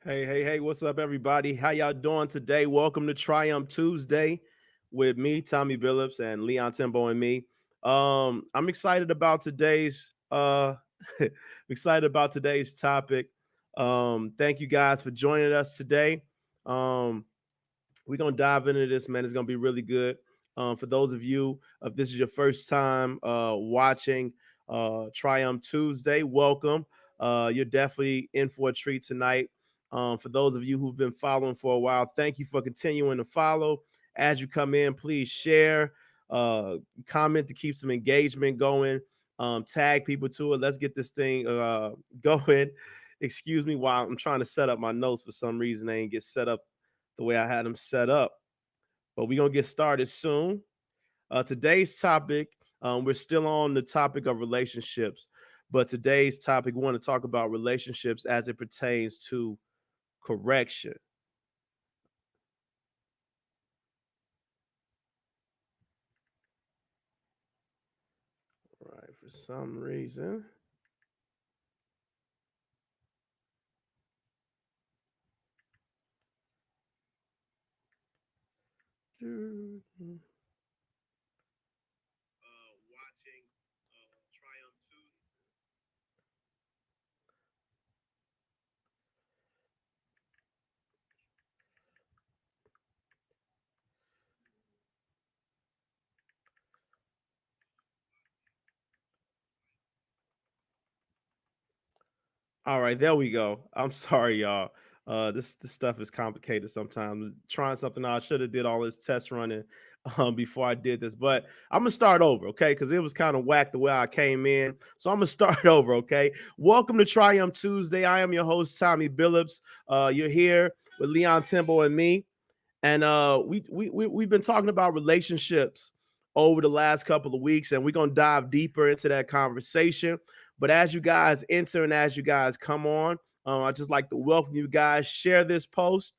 Hey, what's up, everybody? How y'all doing today? Welcome to Triumph Tuesday with me, Tommy Billups, and Leon Timbo and me. I'm excited about today's excited about today's topic. Thank you guys for joining us today. Um, we're gonna dive into this, man. It's gonna be really good. For those of you, if this is your first time watching Triumph Tuesday, welcome. You're definitely in for a treat tonight. For those of you who've been following for a while, thank you for continuing to follow. As you come in, please share, uh, comment to keep some engagement going. Tag people to it. Let's get this thing going. Excuse me while I'm trying to set up my notes. For some reason, they ain't get set up the way I had them set up. But we're gonna get started soon. Today's topic, we're still on the topic of relationships, but today's topic, we want to talk about relationships as it pertains to correction. Right, for some reason. All right, there we go. I'm sorry, y'all. This stuff is complicated sometimes. Trying something out, I should have did all this test running before I did this, but I'm gonna start over, okay? Because it was kind of whack the way I came in. So I'm gonna start over, okay? Welcome to Triumph Tuesday. I am your host, Tommy Billups. You're here with Leon Timbo and me, and we've been talking about relationships over the last couple of weeks, and we're gonna dive deeper into that conversation. But as you guys enter and as you guys come on, I just like to welcome you guys. Share this post,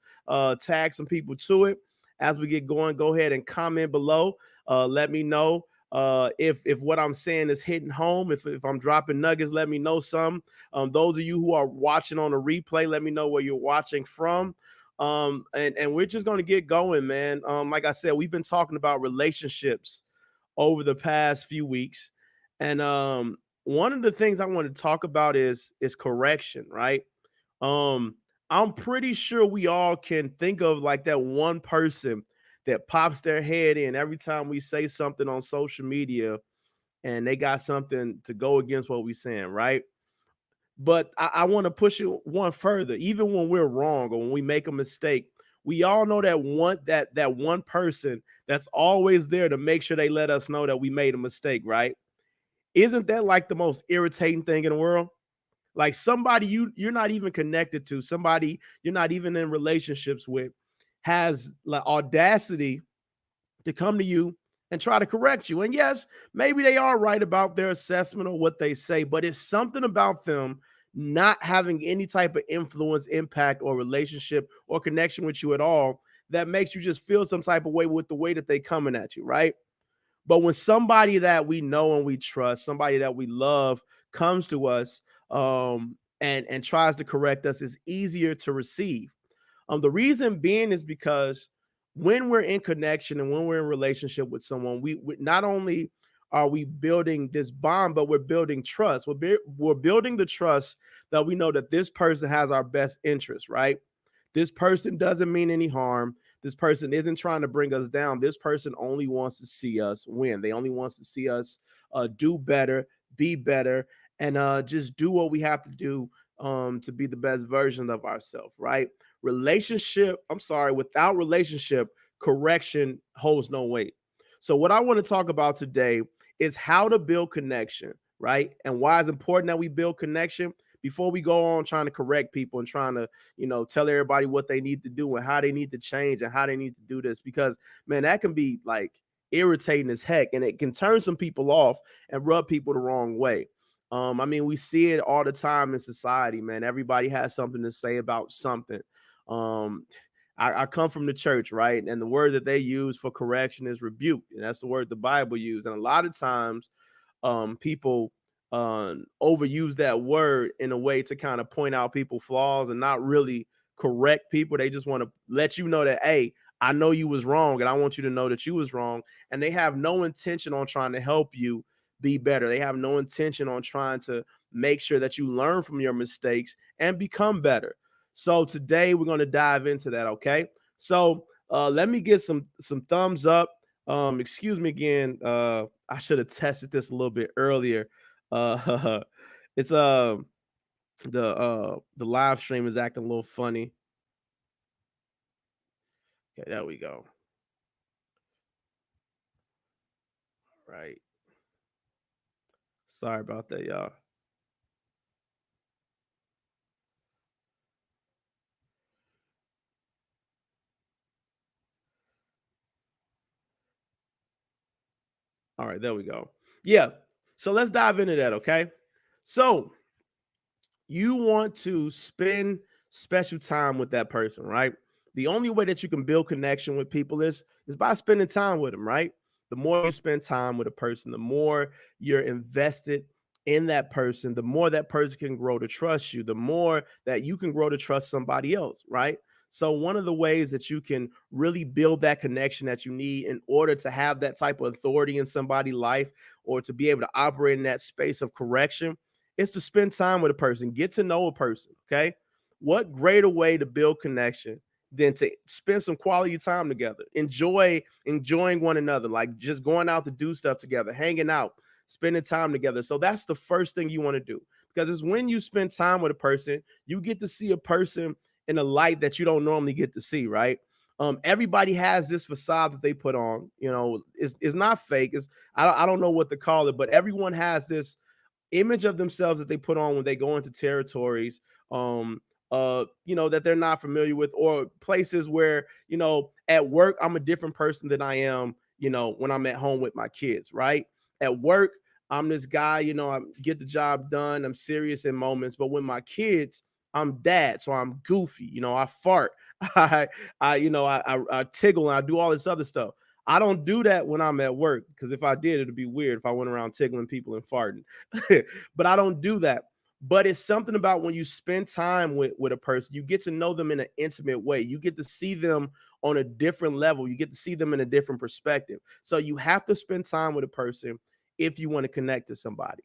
tag some people to it. As we get going, go ahead and comment below. Let me know if what I'm saying is hitting home. If I'm dropping nuggets, let me know some. Those of you who are watching on the replay, let me know where you're watching from. And we're just gonna get going, man. Like I said, we've been talking about relationships over the past few weeks, and one of the things I want to talk about is correction, right? Um, I'm pretty sure we all can think of like that one person that pops their head in every time we say something on social media, and they got something to go against what we're saying, right? But I want to push it one further. Even when we're wrong or when we make a mistake, we all know that one person that's always there to make sure they let us know that we made a mistake, right? Isn't that like the most irritating thing in the world? Like somebody you're not even connected to, somebody you're not even in relationships with, has like audacity to come to you and try to correct you. And yes, maybe they are right about their assessment or what they say, but it's something about them not having any type of influence, impact, or relationship or connection with you at all that makes you just feel some type of way with the way that they coming at you, right? But when somebody that we know and we trust, somebody that we love comes to us and tries to correct us, it's easier to receive. The reason being is because when we're in connection and when we're in relationship with someone, we not only are we building this bond, but we're building trust. We're building the trust that we know that this person has our best interest, right? This person doesn't mean any harm. This person isn't trying to bring us down. This person only wants to see us win. They only wants to see us do better, be better, and just do what we have to do to be the best version of ourselves, right? Without relationship, correction holds no weight. So, what I want to talk about today is how to build connection, right? And why it's important that we build connection before we go on trying to correct people and trying to, tell everybody what they need to do and how they need to change and how they need to do this. Because, man, that can be like irritating as heck and it can turn some people off and rub people the wrong way. I mean, we see it all the time in society, man. Everybody has something to say about something. Um, I come from the church, right? And the word that they use for correction is rebuke. And that's the word the Bible used. And a lot of times, people overuse that word in a way to kind of point out people flaws and not really correct people. They just want to let you know that, hey, I know you was wrong, and I want you to know that you was wrong. And they have no intention on trying to help you be better. They have no intention on trying to make sure that you learn from your mistakes and become better. So today we're going to dive into that. Okay. So let me get some thumbs up. Excuse me again. I should have tested this a little bit earlier. It's the live stream is acting a little funny. Okay, there we go. Right. Sorry about that, y'all. All right, there we go. Yeah. So let's dive into that, okay? So you want to spend special time with that person, right? The only way that you can build connection with people is by spending time with them, right? The more you spend time with a person, the more you're invested in that person, the more that person can grow to trust you, the more that you can grow to trust somebody else, right? So one of the ways that you can really build that connection that you need in order to have that type of authority in somebody's life or to be able to operate in that space of correction is to spend time with a person, get to know a person. Okay. What greater way to build connection than to spend some quality time together, enjoying one another, like just going out to do stuff together, hanging out, spending time together. So that's the first thing you want to do, because it's when you spend time with a person, you get to see a person in a light that you don't normally get to see, right? Everybody has this facade that they put on. It's not fake. I don't know what to call it, but everyone has this image of themselves that they put on when they go into territories that they're not familiar with, or places where, at work I'm a different person than I am, when I'm at home with my kids, right? At work, I'm this guy, I get the job done, I'm serious in moments, but when my kids, I'm dad, so I'm goofy, I fart, I tiggle, and I do all this other stuff. I don't do that when I'm at work, because if I did, it'd be weird if I went around tickling people and farting. But I don't do that. But it's something about when you spend time with a person, you get to know them in an intimate way. You get to see them on a different level. You get to see them in a different perspective. So you have to spend time with a person if you want to connect to somebody.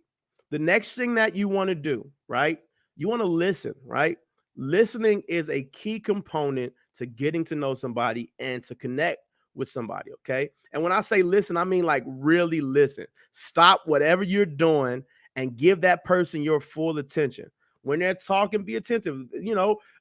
The next thing that you want to do, right? You want to listen, right? Listening is a key component to getting to know somebody and to connect with somebody, okay? And when I say listen, I mean like really listen. Stop whatever you're doing and give that person your full attention. When they're talking, be attentive.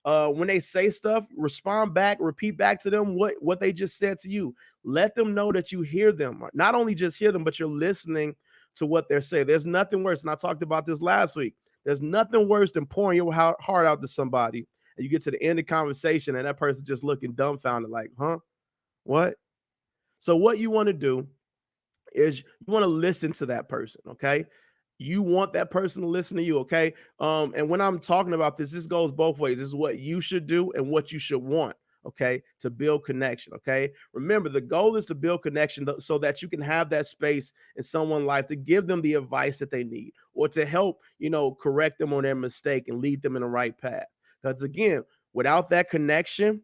When they say stuff, respond back, repeat back to them what they just said to you. Let them know that you hear them. Not only just hear them, but you're listening to what they're saying. There's nothing worse, and I talked about this last week. There's nothing worse than pouring your heart out to somebody, and you get to the end of the conversation, and that person just looking dumbfounded, like, huh? What? So what you want to do is you want to listen to that person, okay? You want that person to listen to you, okay? And when I'm talking about this goes both ways. This is what you should do and what you should want, okay, to build connection, okay? Remember, the goal is to build connection so that you can have that space in someone's life to give them the advice that they need, or to help, correct them on their mistake and lead them in the right path. Because again, without that connection,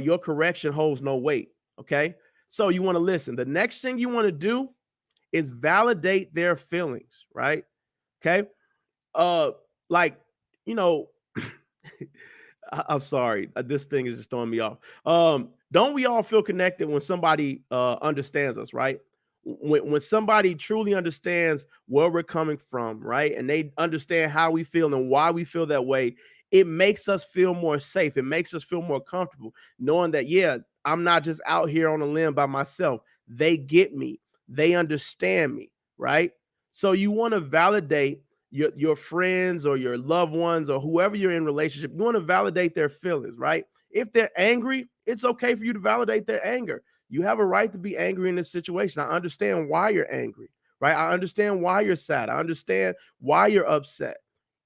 your correction holds no weight, okay? So you want to listen. The next thing you want to do is validate their feelings, right? Okay. Uh, like, you know, I'm sorry. This thing is just throwing me off. Don't we all feel connected when somebody understands us, right? When somebody truly understands where we're coming from, right? And they understand how we feel and why we feel that way, it makes us feel more safe. It makes us feel more comfortable knowing that, yeah, I'm not just out here on a limb by myself. They get me, they understand me, right? So you want to validate your friends or your loved ones or whoever you're in relationship. You want to validate their feelings, right? If they're angry, it's okay for you to validate their anger. You have a right to be angry in this situation. I understand why you're angry, right? I understand why you're sad. I understand why you're upset.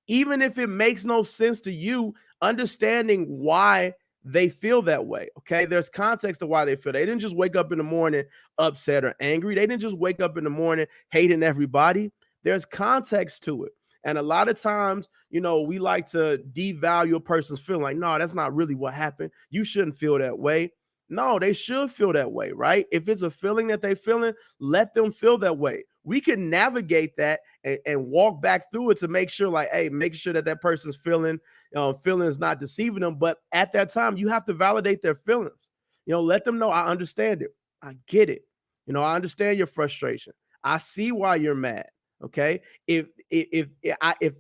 Even if it makes no sense to you, understanding why they feel that way. Okay. There's context to why they feel. They didn't just wake up in the morning upset or angry. They didn't just wake up in the morning hating everybody. There's context to it. And a lot of times we like to devalue a person's feeling. Like, no, that's not really what happened. You shouldn't feel that way. No, they should feel that way, right? If it's a feeling that they feeling, let them feel that way. We can navigate that and walk back through it to make sure, like, hey, make sure that that person's feeling is not deceiving them. But at that time, you have to validate their feelings. Let them know, I understand it. I get it. I understand your frustration. I see why you're mad. Okay. If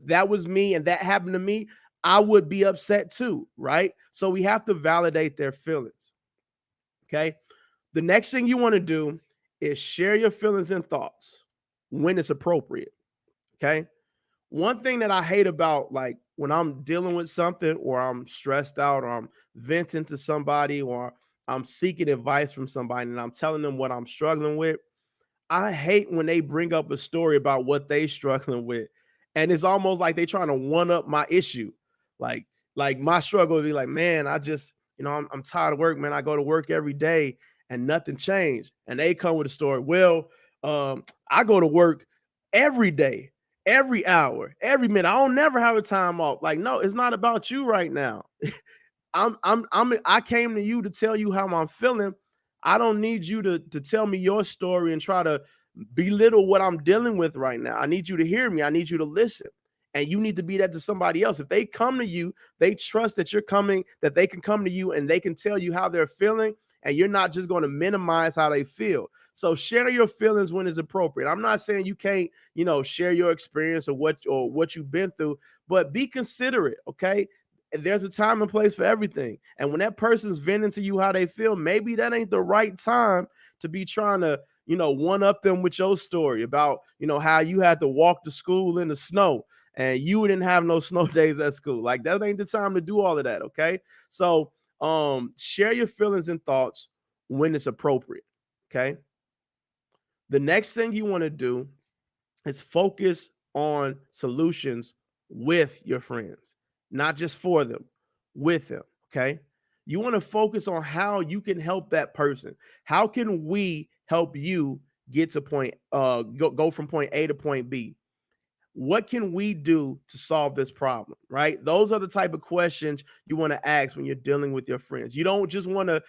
that was me and that happened to me, I would be upset too, right? So we have to validate their feelings. Okay. The next thing you want to do is share your feelings and thoughts when it's appropriate. Okay. One thing that I hate about, like, when I'm dealing with something, or I'm stressed out, or I'm venting to somebody, or I'm seeking advice from somebody and I'm telling them what I'm struggling with, I hate when they bring up a story about what they struggling with, and it's almost like they trying to one up my issue. Like, my struggle would be like, man, I just, I'm tired of work, man. I go to work every day and nothing changed. And they come with a story. Well, I go to work every day, every hour, every minute. I don't never have a time off. Like, no, it's not about you right now. I came to you to tell you how I'm feeling. I don't need you to tell me your story and try to belittle what I'm dealing with right now. I need you to hear me. I need you to listen. And you need to be that to somebody else. If they come to you, they trust that you're coming, that they can come to you and they can tell you how they're feeling, and you're not just going to minimize how they feel. So share your feelings when it's appropriate. I'm not saying you can't, share your experience or what you've been through, but be considerate, okay? There's a time and place for everything. And when that person's venting to you how they feel, maybe that ain't the right time to be trying to, one up them with your story about, how you had to walk to school in the snow and you didn't have no snow days at school. Like, that ain't the time to do all of that. Okay. So share your feelings and thoughts when it's appropriate. Okay. The next thing you want to do is focus on solutions with your friends, not just for them, with them. Okay. You want to focus on how you can help that person. How can we help you get to go from point A to point B? What can we do to solve this problem? Right? Those are the type of questions you want to ask when you're dealing with your friends. You don't just want to,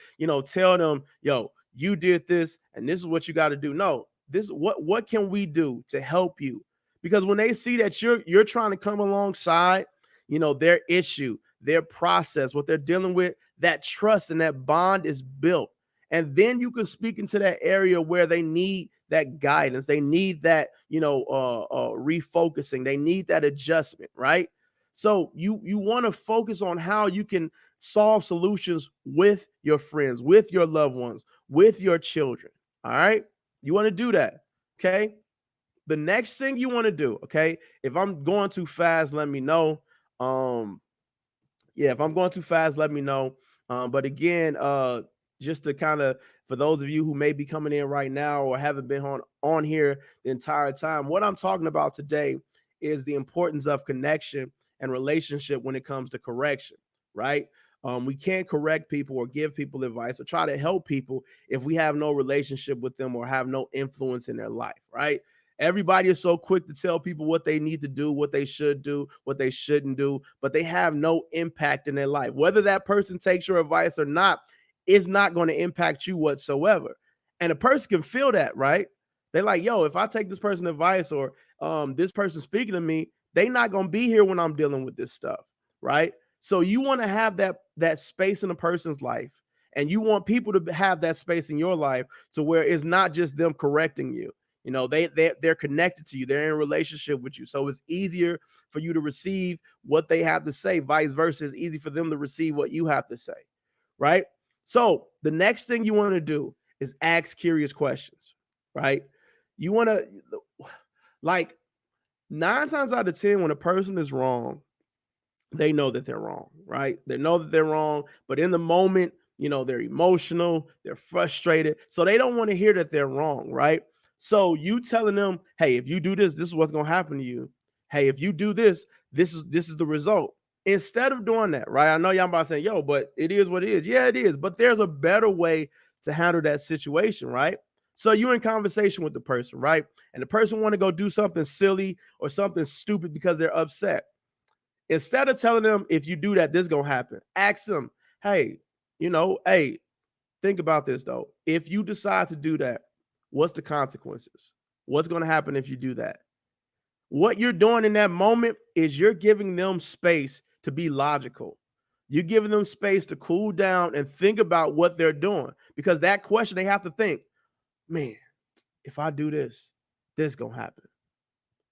tell them, yo, you did this and this is what you got to do. No, this what can we do to help you? Because when they see that you're trying to come alongside, their issue, their process, what they're dealing with, that trust and that bond is built. And then you can speak into that area where they need that guidance. They need that, refocusing. They need that adjustment, right? So you want to focus on how you can solve solutions with your friends, with your loved ones, with your children. All right. You want to do that. Okay. The next thing you want to do, okay, if I'm going too fast, let me know. Yeah, if I'm going too fast, let me know. But again, just to kind of, for those of you who may be coming in right now or haven't been on here the entire time, what I'm talking about today is the importance of connection and relationship when it comes to correction, right? We can't correct people or give people advice or try to help people if we have no relationship with them or have no influence in their life, right? Everybody is so quick to tell people what they need to do, what they should do, what they shouldn't do, but they have no impact in their life. Whether that person takes your advice or not, it's not going to impact you whatsoever. And a person can feel that, right? They're like, yo, if I take this person's advice or this person speaking to me, they not going to be here when I'm dealing with this stuff, right? So you want to have that space in a person's life, and you want people to have that space in your life to where it's not just them correcting you. They're connected to you. They're in a relationship with you. So it's easier for you to receive what they have to say. Vice versa, it's easy for them to receive what you have to say, right? So the next thing you want to do is ask curious questions, right? You want to, like, 9 times out of 10, when a person is wrong, they know that they're wrong, right? They know that they're wrong, but in the moment, they're emotional, they're frustrated. So they don't want to hear that they're wrong, right? So you telling them, hey, if you do this, this is what's going to happen to you. Hey, if you do this, this is the result. Instead of doing that, right? I know y'all about saying, yo, but it is what it is. Yeah, it is. But there's a better way to handle that situation, right? So you're in conversation with the person, right? And the person want to go do something silly or something stupid because they're upset. Instead of telling them, if you do that, this is gonna happen, ask them, hey, hey, think about this though. If you decide to do that, what's the consequences? What's gonna happen if you do that? What you're doing in that moment is you're giving them space to be logical. You're giving them space to cool down and think about what they're doing, because that question, they have to think, man, if I do this, this gonna happen.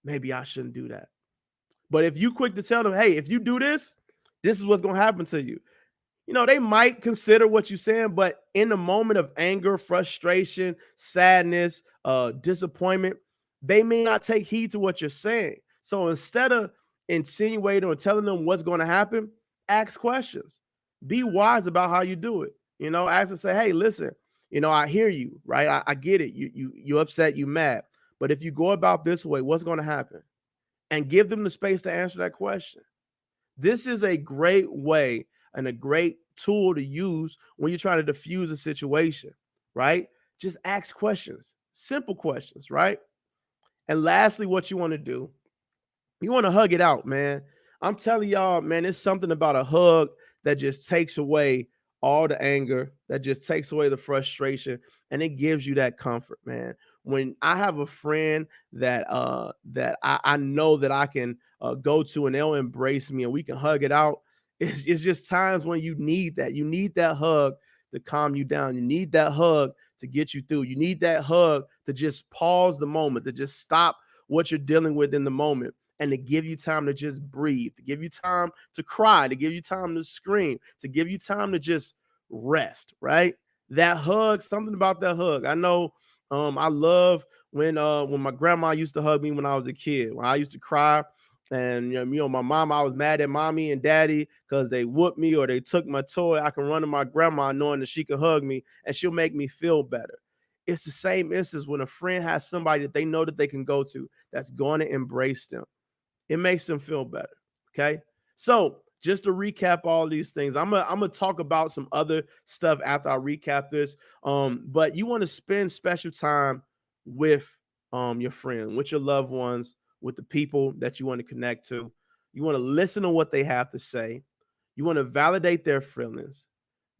Maybe I shouldn't do that. But if you quick to tell them, hey, if you do this, this is what's gonna happen to you. They might consider what you're saying, but in the moment of anger, frustration, sadness, disappointment, they may not take heed to what you're saying. So instead of insinuating or telling them what's going to happen, ask questions. Be wise about how you do it. Ask and say, hey, listen, I hear you, right? I get it. You upset, you mad. But if you go about this way, what's going to happen? And give them the space to answer that question. This is a great way and a great tool to use when you're trying to diffuse a situation, right? Just ask questions, simple questions, right? And lastly, what you want to do, you want to hug it out, man. I'm telling y'all, man, it's something about a hug that just takes away all the anger, that just takes away the frustration, and it gives you that comfort, man. When I have a friend that I know that I can go to and they'll embrace me and we can hug it out, it's just times when you need that. You need that hug to calm you down. You need that hug to get you through. You need that hug to just pause the moment, to just stop what you're dealing with in the moment, and to give you time to just breathe, to give you time to cry, to give you time to scream, to give you time to just rest, right? That hug, something about that hug. I know I love when my grandma used to hug me when I was a kid, when I used to cry. And my mom, I was mad at mommy and daddy because they whooped me or they took my toy. I can run to my grandma knowing that she can hug me and she'll make me feel better. It's the same instance when a friend has somebody that they know that they can go to that's going to embrace them. It makes them feel better. Okay. So just to recap all these things, I'm gonna talk about some other stuff after I recap this. But you want to spend special time with your friend, with your loved ones, with the people that you want to connect to. You want to listen to what they have to say. You want to validate their feelings.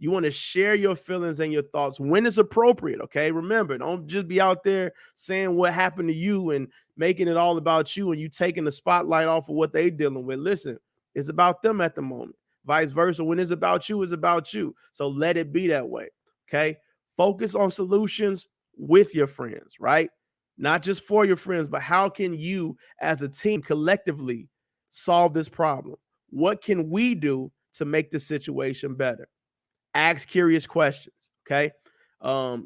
You want to share your feelings and your thoughts when it's appropriate. Okay. Remember, don't just be out there saying what happened to you and making it all about you and you taking the spotlight off of what they're dealing with. Listen, it's about them at the moment. Vice versa. When it's about you, it's about you. So let it be that way. Okay. Focus on solutions with your friends, right? Not just for your friends, but how can you as a team collectively solve this problem? What can we do to make the situation better? Ask curious questions. Okay.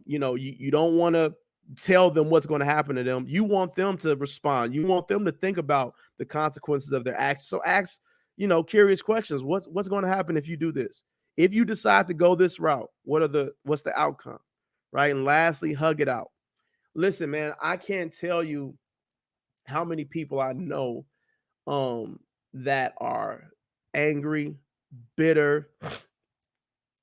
You don't want to tell them what's going to happen to them. You want them to respond. You want them to think about the consequences of their actions. So ask, curious questions. What's going to happen if you do this? If you decide to go this route, what's the outcome? Right. And lastly, hug it out. Listen, man, I can't tell you how many people I know that are angry, bitter,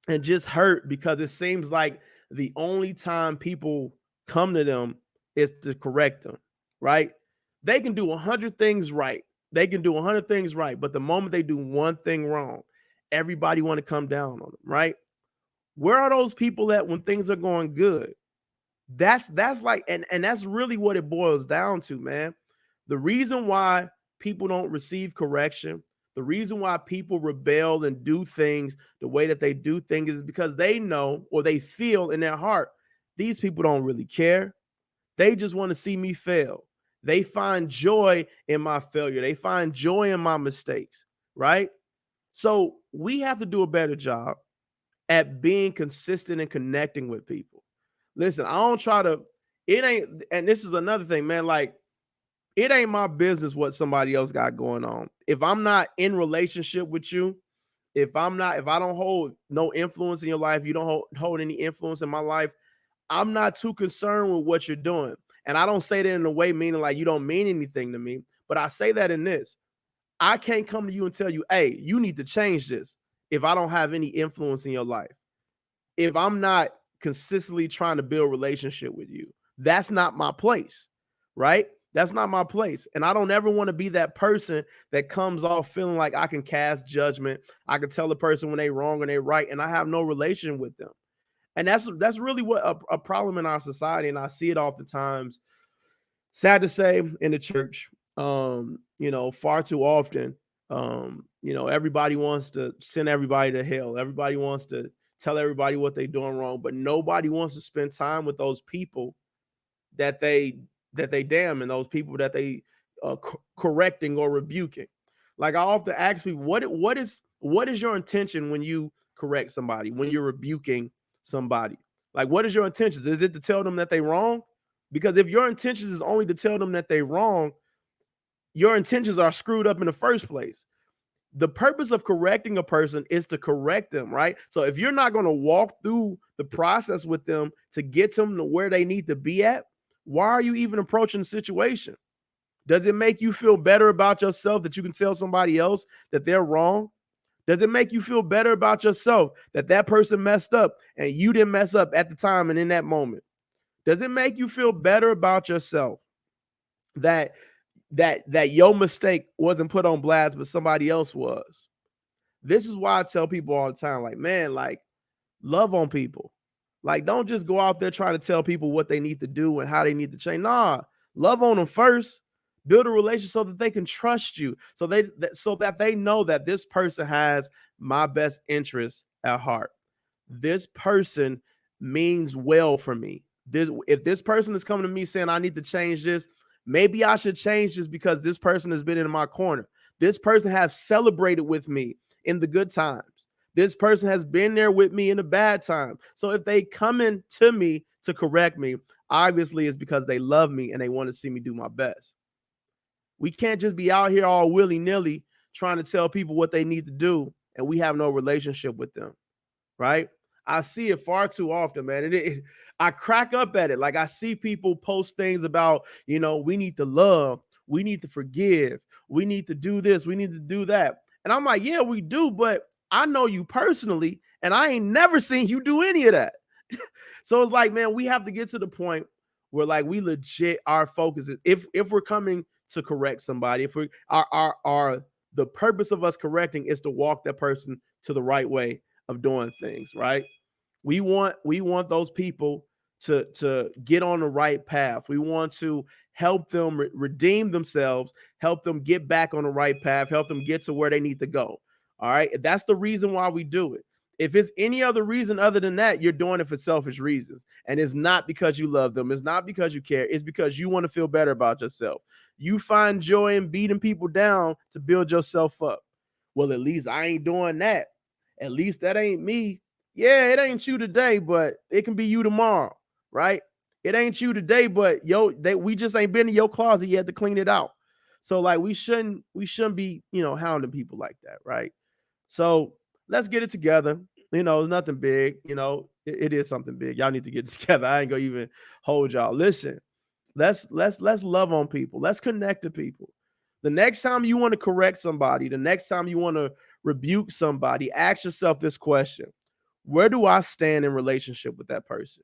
and just hurt because it seems like the only time people come to them is to correct them, right? They can do 100 things right. They can do 100 things right, but the moment they do one thing wrong, everybody want to come down on them, right? Where are those people at when things are going good? That's like, and that's really what it boils down to, man. The reason why people don't receive correction, the reason why people rebel and do things the way that they do things is because they know or they feel in their heart, these people don't really care. They just want to see me fail. They find joy in my failure. They find joy in my mistakes, right? So we have to do a better job at being consistent and connecting with people. Listen, I don't try to, it ain't, and this is another thing, man. Like, it ain't my business what somebody else got going on. If I'm not in relationship with you, if I don't hold no influence in your life, you don't hold any influence in my life, I'm not too concerned with what you're doing. And I don't say that in a way meaning like you don't mean anything to me, but I say that in this. I can't come to you and tell you, hey, you need to change this if I don't have any influence in your life. If I'm not consistently trying to build relationship with you, that's not my place, right? That's not my place. And I don't ever want to be that person that comes off feeling like I can cast judgment. I can tell the person when they wrong and they right, and I have no relation with them. And that's really what a problem in our society. And I see it oftentimes, sad to say, in the church. Far too often, everybody wants to send everybody to hell. Everybody wants to tell everybody what they're doing wrong, but nobody wants to spend time with those people that they damn, and those people that they correcting or rebuking. Like, I often ask people, what is your intention when you correct somebody, when you're rebuking somebody? Like, what is your intentions? Is it to tell them that they wrong? Because if your intentions is only to tell them that they wrong, your intentions are screwed up in the first place. The purpose of correcting a person is to correct them, right? So if you're not going to walk through the process with them to get them to where they need to be at, why are you even approaching the situation? Does it make you feel better about yourself that you can tell somebody else that they're wrong? Does it make you feel better about yourself that that person messed up and you didn't mess up at the time and in that moment? Does it make you feel better about yourself that your mistake wasn't put on blast, but somebody else was? This is why I tell people all the time, like, man, like, love on people. Like, don't just go out there trying to tell people what they need to do and how they need to change. Nah, love on them first. Build a relationship so that they can trust you, so that they know that this person has my best interest at heart. This person means well for me. If this person is coming to me saying I need to change this, maybe I should change this because this person has been in my corner. This person has celebrated with me in the good times. This person has been there with me in the bad time. So if they come in to me to correct me, obviously it's because they love me and they want to see me do my best. We can't just be out here all willy-nilly trying to tell people what they need to do and we have no relationship with them, right? I see it far too often, man. I crack up at it. Like, I see people post things about, we need to love, we need to forgive, we need to do this, we need to do that. And I'm like, yeah, we do, but I know you personally, and I ain't never seen you do any of that. So it's like, man, we have to get to the point where, like, we legit, our focus is, if we're coming to correct somebody, if we are the purpose of us correcting is to walk that person to the right way of doing things, right? We want those people to get on the right path. We want to help them redeem themselves, help them get back on the right path, help them get to where they need to go. All right. That's the reason why we do it. If it's any other reason other than that, you're doing it for selfish reasons. And it's not because you love them. It's not because you care. It's because you want to feel better about yourself. You find joy in beating people down to build yourself up. Well, at least I ain't doing that. At least that ain't me. Yeah, it ain't you today, but it can be you tomorrow, right? It ain't you today, but we just ain't been in your closet yet to clean it out. So, like, we shouldn't be, hounding people like that, right? So let's get it together. It's nothing big. It is something big. Y'all need to get together. I ain't gonna even hold y'all. Listen, let's love on people. Let's connect to people. The next time you want to correct somebody, the next time you want to rebuke somebody, ask yourself this question: where do I stand in relationship with that person?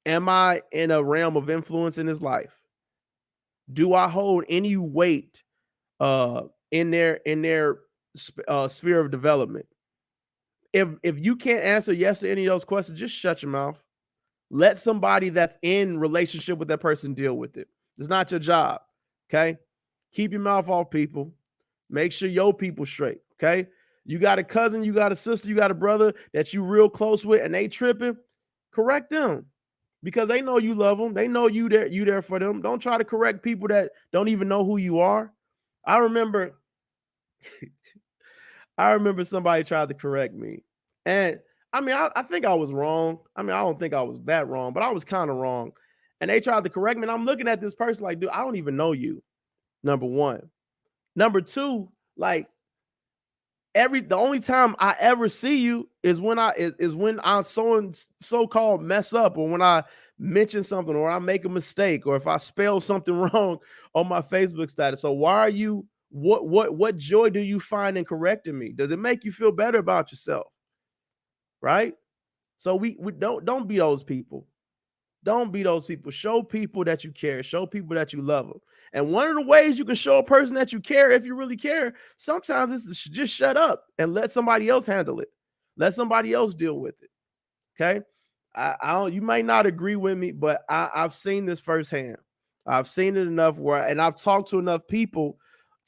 Am I in a realm of influence in his life? Do I hold any weight in their sphere of development? If you can't answer yes to any of those questions, just shut your mouth. Let somebody that's in relationship with that person deal with it. It's not your job. Okay. Keep your mouth off people. Make sure your people straight. Okay. You got a cousin, you got a sister, you got a brother that you real close with and they tripping, correct them because they know you love them. They know you there for them. Don't try to correct people that don't even know who you are. I remember somebody tried to correct me. And I mean, I think I was wrong. I mean, I don't think I was that wrong, but I was kind of wrong. And they tried to correct me. And I'm looking at this person like, dude, I don't even know you. Number one. Number two, like, the only time I ever see you is when I so-called mess up, or when I mention something, or I make a mistake, or if I spell something wrong on my Facebook status. So why are you, what joy do you find in correcting me? Does it make you feel better about yourself? Right? So we don't be those people. Don't be those people. Show people that you care. Show people that you love them. And one of the ways you can show a person that you care, if you really care, sometimes is to just shut up and let somebody else handle it. Let somebody else deal with it. Okay. I don't, you might not agree with me, but I've seen this firsthand. I've seen it enough and I've talked to enough people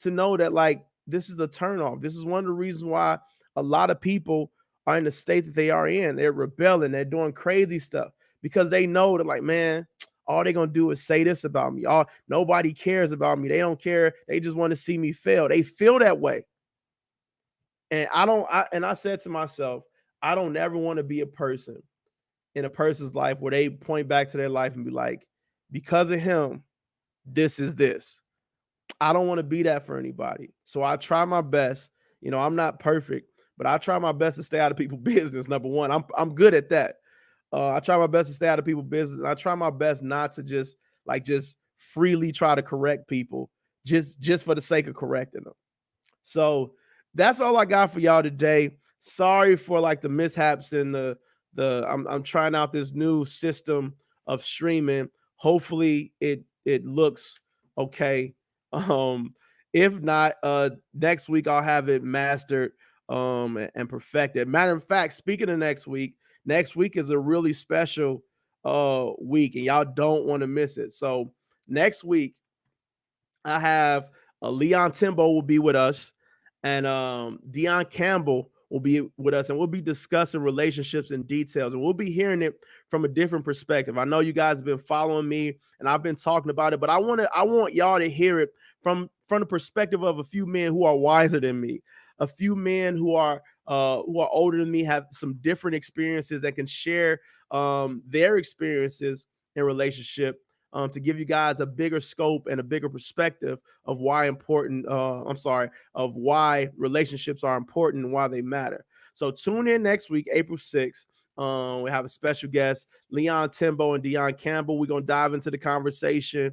to know that like this is a turnoff. This is one of the reasons why a lot of people are in the state that they are in. They're rebelling, they're doing crazy stuff because they know that, like, man, all they're gonna do is say this about me. All nobody cares about me. They don't care. They just want to see me fail. They feel that way. And I said to myself, I don't ever want to be a person in a person's life where they point back to their life and be like, because of him, this is this. I don't want to be that for anybody. So I try my best. You know, I'm not perfect, but I try my best to stay out of people's business. Number one, I'm good at that. I try my best to stay out of people's business. And I try my best not to just freely try to correct people just for the sake of correcting them. So that's all I got for y'all today. Sorry for like the mishaps and I'm trying out this new system of streaming. Hopefully it looks okay. Um if not, next week I'll have it mastered and perfected. Matter of fact, speaking of next week is a really special week and y'all don't want to miss it. So next week I have Leon Timbo will be with us, and Deion Campbell will be with us, and we'll be discussing relationships and details, and we'll be hearing it from a different perspective. I know you guys have been following me, and I've been talking about it, but I want y'all to hear it from the perspective of a few men who are wiser than me, a few men who are older than me, have some different experiences that can share their experiences in relationship to give you guys a bigger scope and a bigger perspective of why of why relationships are important and why they matter. So tune in next week, April 6th. We have a special guest, Leon Timbo and Deion Campbell. We're going to dive into the conversation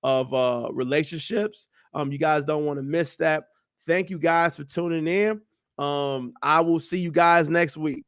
of relationships. You guys don't want to miss that. Thank you guys for tuning in. I will see you guys next week.